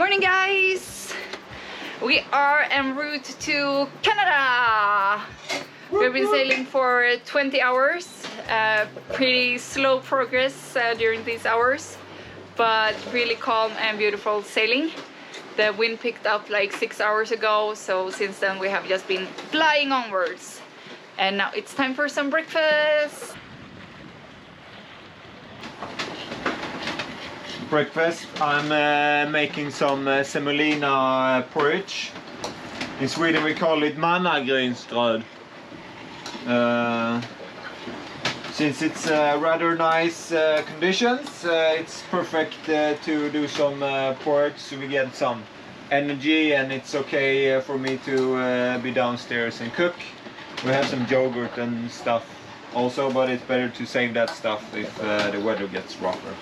Morning guys! We are en route to Canada! We've been sailing for 20 hours, pretty slow progress during these hours, but really calm and beautiful sailing. The wind picked up like 6 hours ago, so since then we have just been flying onwards. And now it's time for some breakfast! Breakfast. I'm making some semolina porridge. In Sweden we call it mannagrynsgröt. Since it's rather nice conditions, it's perfect to do some porridge, so we get some energy, and it's okay for me to be downstairs and cook. We have some yogurt and stuff also, but it's better to save that stuff if the weather gets rougher.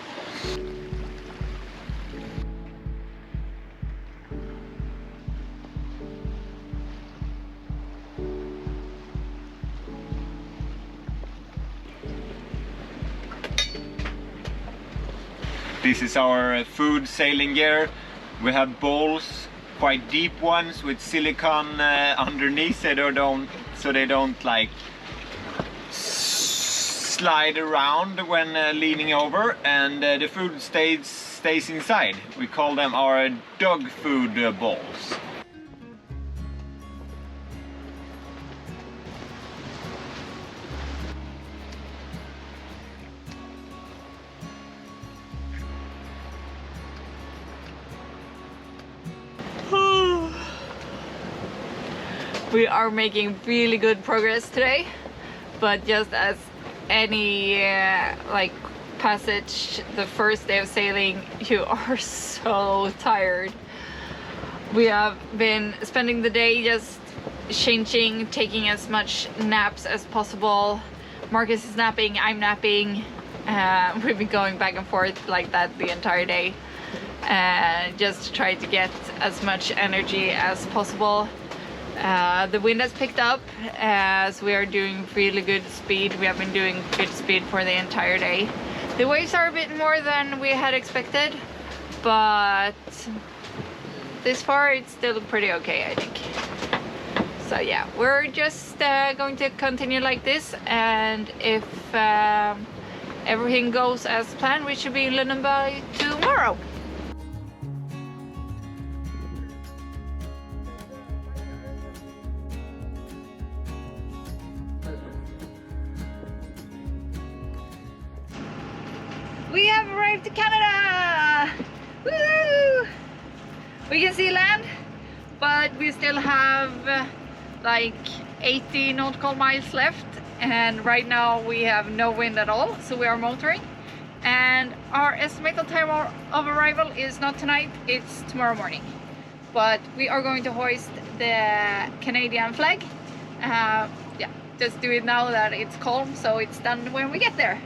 This is our food sailing gear. We have bowls, quite deep ones with silicone underneath, so they don't like slide around when leaning over, and the food stays inside. We call them our dog food bowls. We are making really good progress today, but just as any like passage, the first day of sailing, you are so tired. We have been spending the day just changing, taking as much naps as possible. Marcus is napping, I'm napping. We've been going back and forth like that the entire day, just to try to get as much energy as possible. The wind has picked up as we are doing really good speed. We have been doing good speed for the entire day. The waves are a bit more than we had expected, but this far it's still pretty okay, I think. So yeah, we're just going to continue like this, and if everything goes as planned, we should be in Lunenburg tomorrow. We have arrived to Canada! Woo! We can see land, but we still have like 80 nautical miles left, and right now we have no wind at all, so we are motoring. And our estimated time of arrival is not tonight, it's tomorrow morning. But we are going to hoist the Canadian flag. Yeah, just do it now that it's calm, so it's done when we get there.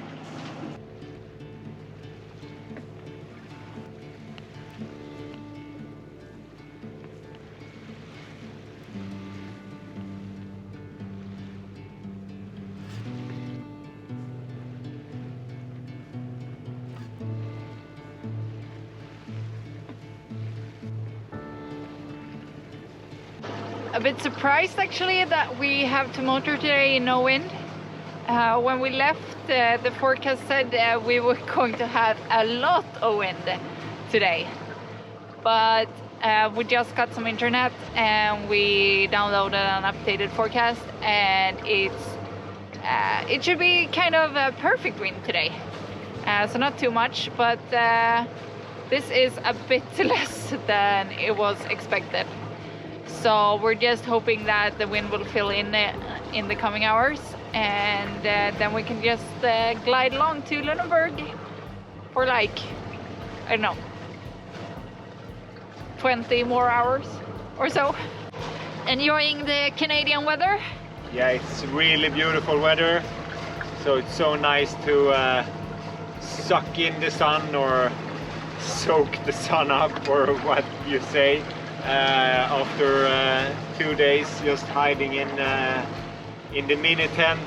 A bit surprised actually that we have to motor today in no wind. When we left, the forecast said we were going to have a lot of wind today. But we just got some internet and we downloaded an updated forecast, and it should be kind of a perfect wind today. So not too much, but this is a bit less than it was expected. So we're just hoping that the wind will fill in the coming hours, and then we can just glide along to Lunenburg for like, I don't know, 20 more hours or so. Enjoying the Canadian weather? Yeah, it's really beautiful weather, so it's so nice to suck in the sun, or soak the sun up, or what you say. After 2 days just hiding in the mini tent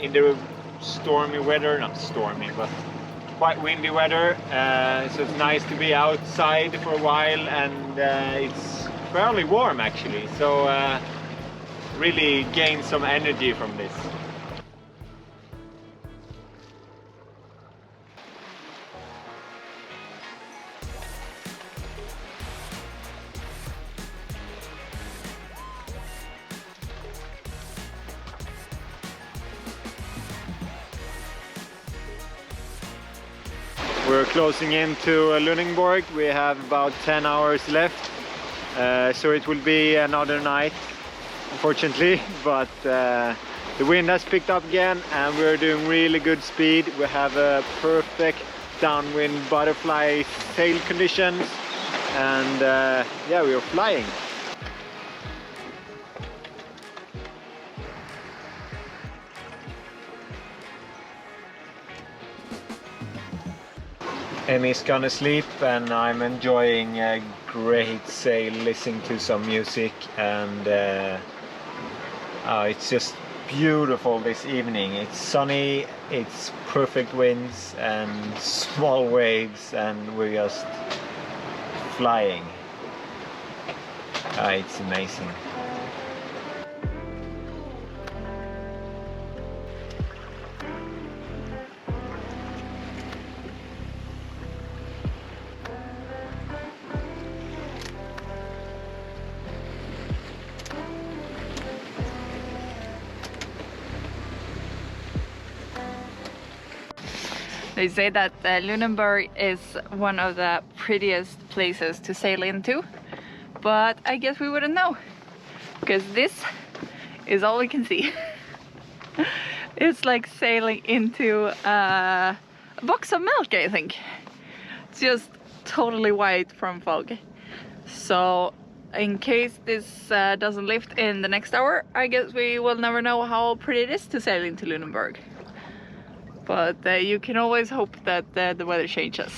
in the stormy weather, not stormy, but quite windy weather, so it's nice to be outside for a while, and it's fairly warm actually, so really gain some energy from this. We're closing into Lunenburg. We have about 10 hours left, so it will be another night, unfortunately, but the wind has picked up again and we're doing really good speed. We have a perfect downwind butterfly sail conditions, and yeah, we are flying. Emmy's gonna sleep and I'm enjoying a great sail, listening to some music, and it's just beautiful this evening. It's sunny, it's perfect winds and small waves, and we're just flying. It's amazing. They say that Lunenburg is one of the prettiest places to sail into, but I guess we wouldn't know, because this is all we can see. It's like sailing into a box of milk, I think. It's just totally white from fog. So in case this doesn't lift in the next hour, I guess we will never know how pretty it is to sail into Lunenburg. But you can always hope that the weather changes.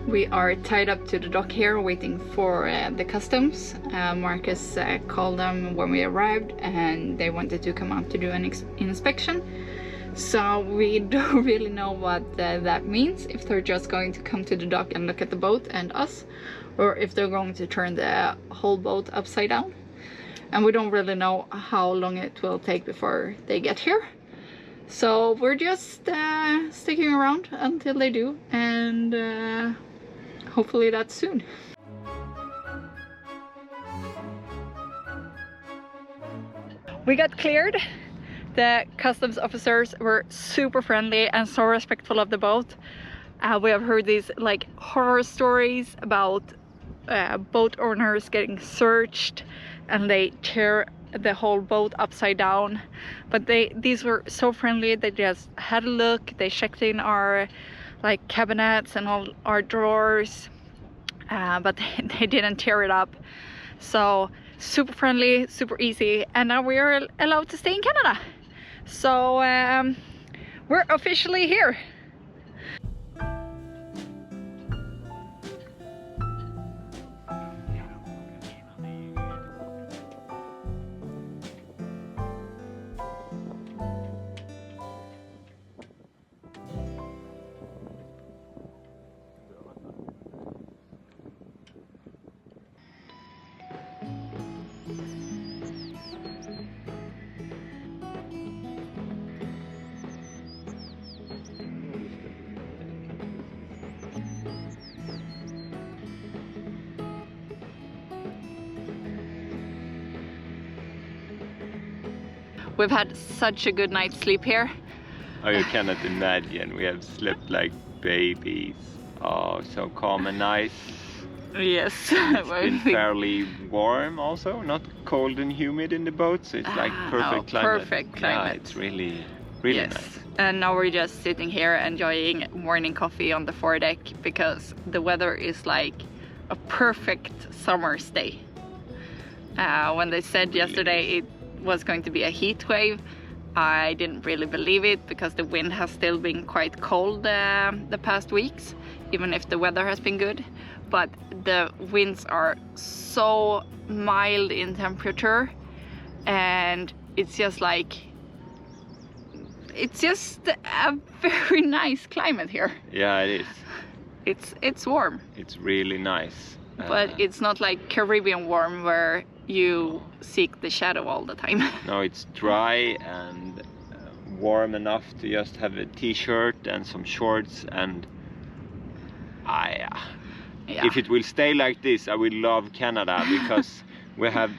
We are tied up to the dock here waiting for the customs. Marcus called them when we arrived and they wanted to come out to do an inspection. So we don't really know what that means, if they're just going to come to the dock and look at the boat and us, or if they're going to turn the whole boat upside down. And we don't really know how long it will take before they get here. So we're just sticking around until they do, and hopefully that's soon. We got cleared. The customs officers were super friendly and so respectful of the boat. We have heard these like horror stories about boat owners getting searched and they tear the whole boat upside down. But these were so friendly. They just had a look. They checked in our like cabinets and all our drawers, but they didn't tear it up. So super friendly, super easy, and now we are allowed to stay in Canada. So we're officially here. We've had such a good night's sleep here. Oh, you cannot imagine. We have slept like babies. Oh, so calm and nice. Yes. It's been fairly warm also, not cold and humid in the boat, so it's like perfect climate. Perfect climate. Yeah, it's really, really yes. nice. And now we're just sitting here enjoying morning coffee on the foredeck because the weather is like a perfect summer's day. When they said yesterday it was going to be a heat wave, I didn't really believe it because the wind has still been quite cold the past weeks, even if the weather has been good. But the winds are so mild in temperature, and it's just like, it's just a very nice climate here. Yeah, it is. It's warm. It's really nice. But it's not like Caribbean warm where you seek the shadow all the time. No, it's dry and warm enough to just have a t-shirt and some shorts, and yeah. If it will stay like this, I will love Canada because we have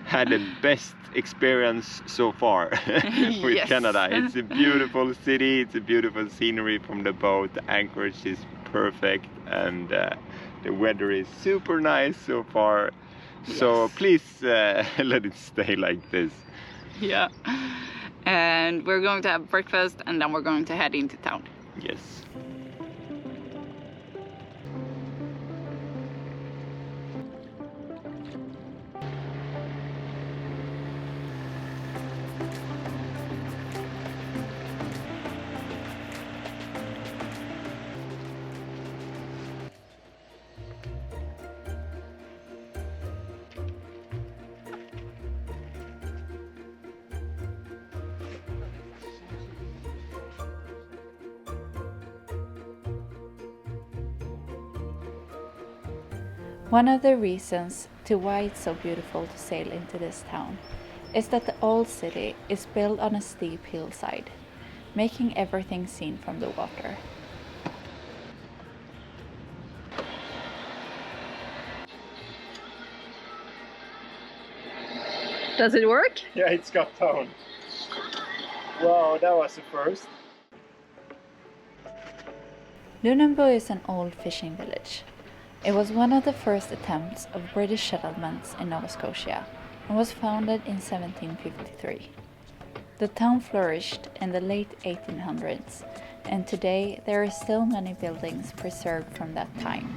had the best experience so far with Yes. Canada. It's a beautiful city, it's a beautiful scenery from the boat, the anchorage is perfect, and the weather is super nice so far. So Yes. please let it stay like this. Yeah. And we're going to have breakfast and then we're going to head into town. Yes. One of the reasons to why it's so beautiful to sail into this town is that the old city is built on a steep hillside, making everything seen from the water. Does it work? Yeah, it's got down. Wow, that was the first. Lunenburg is an old fishing village. It was one of the first attempts of British settlements in Nova Scotia and was founded in 1753. The town flourished in the late 1800s, and today there are still many buildings preserved from that time.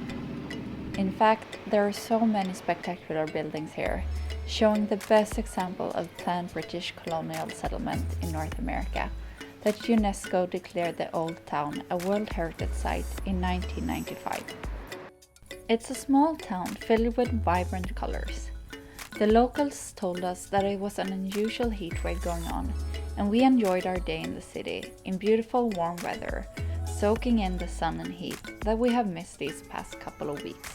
In fact, there are so many spectacular buildings here, showing the best example of planned British colonial settlement in North America, that UNESCO declared the old town a World Heritage Site in 1995. It's a small town filled with vibrant colors. The locals told us that it was an unusual heat wave going on, and we enjoyed our day in the city in beautiful warm weather, soaking in the sun and heat that we have missed these past couple of weeks.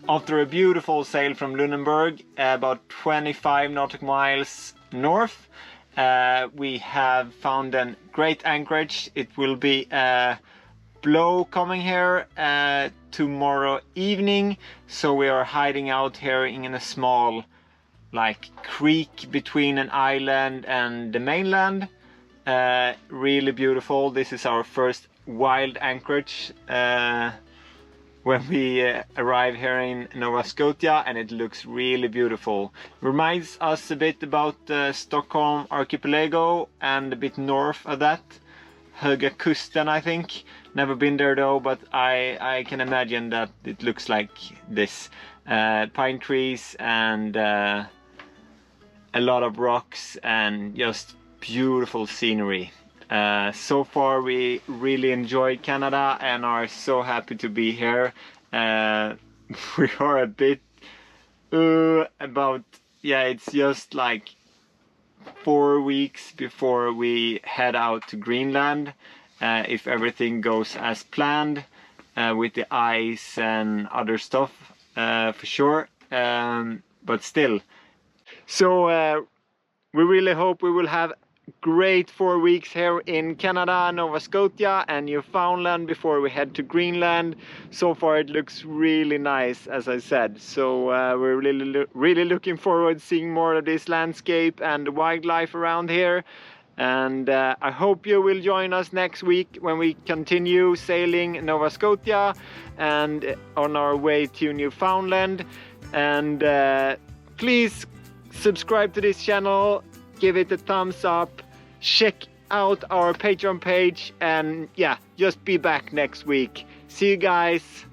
After a beautiful sail from Lunenburg, about 25 nautical miles north, we have found a great anchorage. It will be a blow coming here tomorrow evening, so we are hiding out here in a small creek between an island and the mainland. Really beautiful. This is our first wild anchorage when we arrive here in Nova Scotia, and it looks really beautiful. Reminds us a bit about Stockholm archipelago and a bit north of that. Höga Kusten, I think. Never been there though, but I can imagine that it looks like this. Pine trees and a lot of rocks and just beautiful scenery. So far we really enjoyed Canada and are so happy to be here. We are a bit it's just like 4 weeks before we head out to Greenland, if everything goes as planned, with the ice and other stuff, for sure, but still. So we really hope we will have great 4 weeks here in Canada, Nova Scotia and Newfoundland before we head to Greenland. So far it looks really nice, as I said, so we're really looking forward to seeing more of this landscape and the wildlife around here. And I hope you will join us next week when we continue sailing Nova Scotia and on our way to Newfoundland. And please subscribe to this channel, give it a thumbs up, check out our Patreon page, and yeah, just be back next week. See you guys.